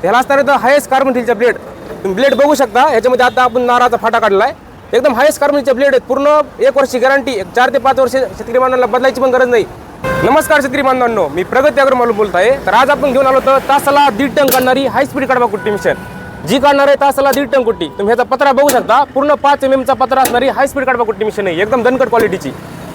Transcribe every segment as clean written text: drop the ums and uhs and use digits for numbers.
ह्याला असणारे तर हायेस्ट कार्बन स्टीलचा ब्लेड, तुम्ही ब्लेड बघू शकता. ह्याच्यामध्ये आता आपण नाराचा फाटा काढला आहे. एकदम हायेस्ट कार्बनचे ब्लेड आहेत. पूर्ण 1 वर्षी गॅरंटी, 4 ते 5 वर्ष शेतकरी बांधवांना बदलायची पण गरज नाही. नमस्कार शेतकरी बांधवांनो, मी प्रगती अग्रवाल बोलत आहे. तर आज आपण घेऊन आलो तर तासाला 1.5 टन काढणारी हाय स्पीड कडबा कुट्टी मिशन, जी काढणार आहे तासाला 1.5 टन कुट्टी. तुम्ही ह्याचा पत्रा बघू शकता. पूर्ण 5 mm चा पत्रा असणारी हाय स्पीड कडबा कुट्टी मिशन आहे, एकदम दणकट क्वालिटीची.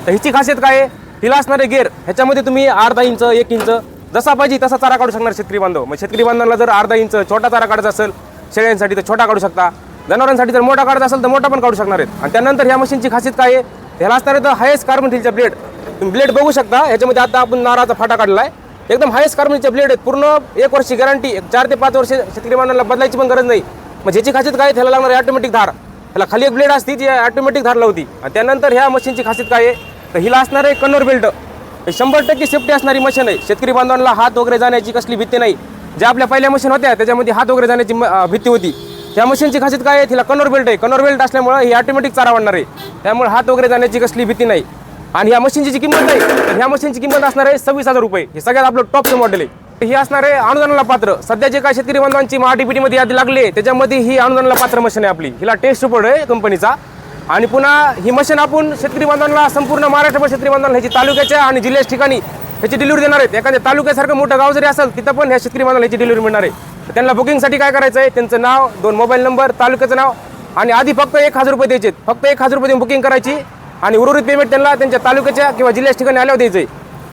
तर हिची खासियत काय आहे, हिला असणारे गेअर ह्याच्यामध्ये तुम्ही अर्धा इंच 1 इंच जसा पाहिजे तसा चारा काढू शकणार शेतकरी बांधव. मग शेतकरी बांधवांना जर अर्धा इंच छोटा चारा काढायचा असेल शेळ्यांसाठी तर छोटा काढू शकता, जनावरांसाठी जर मोठा काढायचा असेल तर मोठा पण काढू शकणार आहेत. आणि त्यानंतर ह्या मशीनची खासियत काय आहे, ह्याला असणारे तर हायेस्ट कार्बन स्टीलचा ब्लेड, तुम्ही ब्लेड बघू शकता. ह्याच्यामध्ये आता आपण नाराचा फाटा काढला आहे. एकदम हायेस्ट कार्बनचे ब्लेड आहेत. पूर्ण 1 वर्षी गॅरंटी, 4 ते 5 वर्ष शेतकरी बांधवांना बदलायची पण गरज नाही. मग ह्याची खासियत काय, त्याला लागणारी ऑटोमॅटिक धार, ह्याला खाली एक ब्लेड असते जी ऑटोमॅटिक धार लावती. आणि त्यानंतर ह्या मशीनची खासियत काय आहे, तर हिला असणार आहे कन्व्हर बेल्ट. 100% सेफ्टी असणारी मशीन आहे. शेतकरी बांधवांना हात वगैरे जाण्याची कसली भीती नाही. ज्या आपल्या पहिल्या मशीन होत्या त्याच्यामध्ये हात वगैरे जाण्याची भीती होती. ह्या मशीनची खासियत काय आहे, तिला कन्व्हर बेल्ट आहे. कन्व्हर बेल्ट असल्यामुळे ही ऑटोमॅटिक चारा वाढणार आहे, त्यामुळे हात वगैरे जाण्याची कसली भीती नाही. आणि ह्या मशीनची जी किंमत आहे, तर ह्या मशीनची किंमत असणार आहे 26,000 रुपये. हे सगळ्यात आपलं टॉपचं मॉडेल आहे. ही असणार आहे अनुदानाला पात्र. सध्या जे काय शेतकरी बांधवांची RTPT मध्ये यादी लागली त्याच्यामध्ये ही अनुदानाला पात्र मशीन आहे आपली. हिला टेस्ट रिपोर्ट आहे कंपनीचा. आणि पुन्हा ही मशीन आपण शेतकरी बांधवांना संपूर्ण महाराष्ट्रभर शेतकरी बांधवांना ह्याची तालुक्याच्या आणि जिल्ह्याच्या ठिकाणी ह्याची डिलिव्हरी देणार आहेत. एखाद्या तालुक्यासारखं मोठं गाव जरी असेल तिथं पण ह्या शेतकरी बांधवांना ह्याची डिलिव्हरी मिळणार आहे. त्यांना बुकिंगसाठी काय करायचं आहे, त्यांचं नाव, 2 मोबाईल नंबर, तालुक्याचं नाव आणि आधी फक्त 1,000 रुपये द्यायचे. फक्त 1,000 रुपये देऊन बुकिंग करायची आणि उर्वरित पेमेंट त्यांना त्यांच्या तालुक्याच्या किंवा जिल्ह्याच्या ठिकाणी आल्यावर द्यायचं आहे.